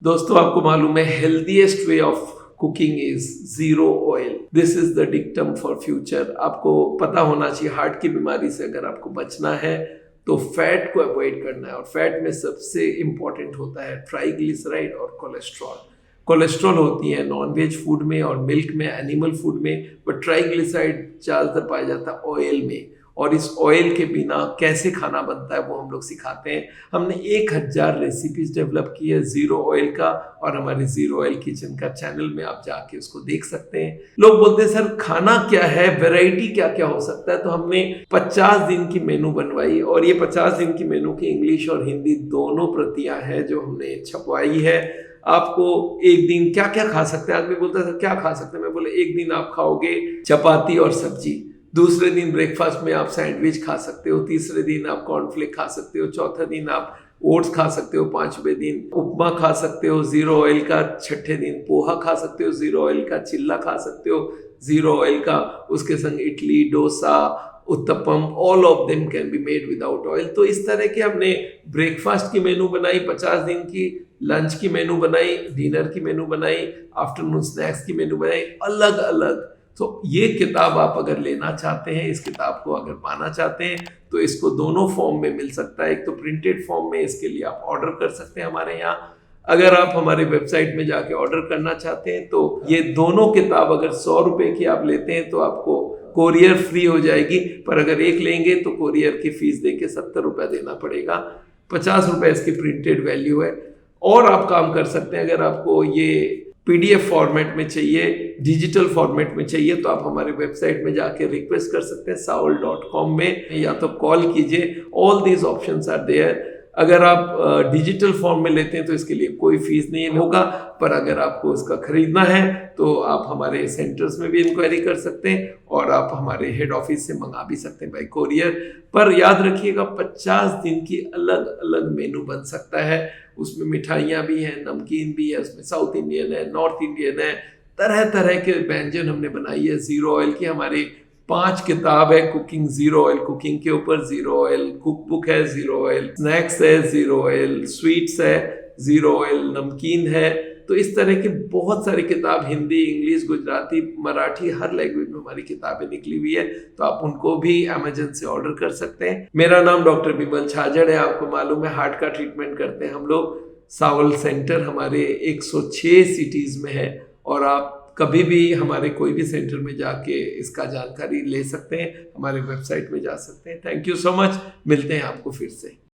दोस्तों, आपको मालूम है healthiest way of cooking is zero oil. This is the dictum for future. आपको पता होना चाहिए, हार्ट की बीमारी से अगर आपको बचना है तो फैट को अवॉइड करना है, और फैट में सबसे इंपॉर्टेंट होता है ट्राइग्लिसराइड और कोलेस्ट्रॉल। कोलेस्ट्रॉल होती है नॉनवेज फूड में और मिल्क में, एनिमल फूड में, बट ट्राइग्लिसराइड ज़्यादातर पाया जाता है ऑयल में। और इस ऑयल के बिना कैसे खाना बनता है वो हम लोग सिखाते हैं। हमने 1000 रेसिपीज डेवलप की है जीरो ऑयल का, और हमारे जीरो ऑयल किचन का चैनल में आप जाके उसको देख सकते हैं। लोग बोलते हैं सर खाना क्या है, वैरायटी क्या क्या हो सकता है, तो हमने 50 दिन की मेनू बनवाई, और ये 50 दिन की मेनू की इंग्लिश और हिंदी दोनों प्रतियां हैं जो हमने छपवाई है। आपको एक दिन क्या क्या खा सकते हैं, आदमी बोलता है सर क्या खा सकते हैं, मैं बोले एक दिन आप खाओगे चपाती और सब्जी, दूसरे दिन ब्रेकफास्ट में आप सैंडविच खा सकते हो, तीसरे दिन आप कॉर्नफ्लेक खा सकते हो, चौथे दिन आप ओट्स खा सकते हो, पांचवें दिन उपमा खा सकते हो जीरो ऑयल का, छठे दिन पोहा खा सकते हो जीरो ऑयल का, चिल्ला खा सकते हो जीरो ऑयल का, उसके संग idli, dosa, uttapam, all of them can be made without oil. तो इस तरह के हमने ब्रेकफास्ट की मेनू बनाई 50 दिन की, लंच की मेनू बनाई, डिनर की मेनू बनाई, आफ्टरनून स्नैक्स की मेनू बनाई, अलग अलग। तो ये किताब आप अगर लेना चाहते हैं, इस किताब को अगर पाना चाहते हैं, तो इसको दोनों फॉर्म में मिल सकता है। एक तो प्रिंटेड फॉर्म में, इसके लिए आप ऑर्डर कर सकते हैं हमारे यहाँ। अगर आप हमारे वेबसाइट में जाके ऑर्डर करना चाहते हैं तो ये दोनों किताब अगर 100 रुपए की आप लेते हैं तो आपको कोरियर फ्री हो जाएगी, पर अगर एक लेंगे तो कोरियर की फीस देके 70 रुपए देना पड़ेगा। 50 रुपए इसकी प्रिंटेड वैल्यू है। और आप काम कर सकते हैं, अगर आपको ये पीडीएफ फॉर्मेट में चाहिए, डिजिटल फॉर्मेट में चाहिए, तो आप हमारे वेबसाइट में जाके रिक्वेस्ट कर सकते हैं saul.com में, या तो कॉल कीजिए। All these options are there. अगर आप डिजिटल फॉर्म में लेते हैं तो इसके लिए कोई फीस नहीं होगा, पर अगर आपको उसका खरीदना है तो आप हमारे सेंटर्स में भी इंक्वायरी कर सकते हैं, और आप हमारे हेड ऑफिस से मंगा भी सकते हैं बाय कोरियर। पर याद रखिएगा 50 दिन की अलग अलग मेनू बन सकता है। उसमें मिठाइयाँ भी हैं, नमकीन भी है, उसमें साउथ इंडियन है, नॉर्थ इंडियन है, तरह तरह के व्यंजन हमने बनाई है। जीरो ऑयल की हमारी 5 किताब है कुकिंग, जीरो ऑयल कुकिंग के ऊपर, जीरो ऑयल कुक बुक है, जीरो ऑयल स्नैक्स है, जीरो ऑयल स्वीट्स है, जीरो ऑयल नमकीन है। तो इस तरह की बहुत सारी किताब, हिंदी, इंग्लिश, गुजराती, मराठी, हर लैंग्वेज में हमारी किताबें निकली हुई है, तो आप उनको भी अमेजन से ऑर्डर कर सकते हैं। मेरा नाम डॉक्टर बिमल छाजड़ है। आपको मालूम है हार्ट का ट्रीटमेंट करते हैं हम लोग। सावल सेंटर हमारे 106 सिटीज में है, और आप कभी भी हमारे कोई भी सेंटर में जाके इसका जानकारी ले सकते हैं, हमारे वेबसाइट में जा सकते हैं। Thank you so much. मिलते हैं आपको फिर से।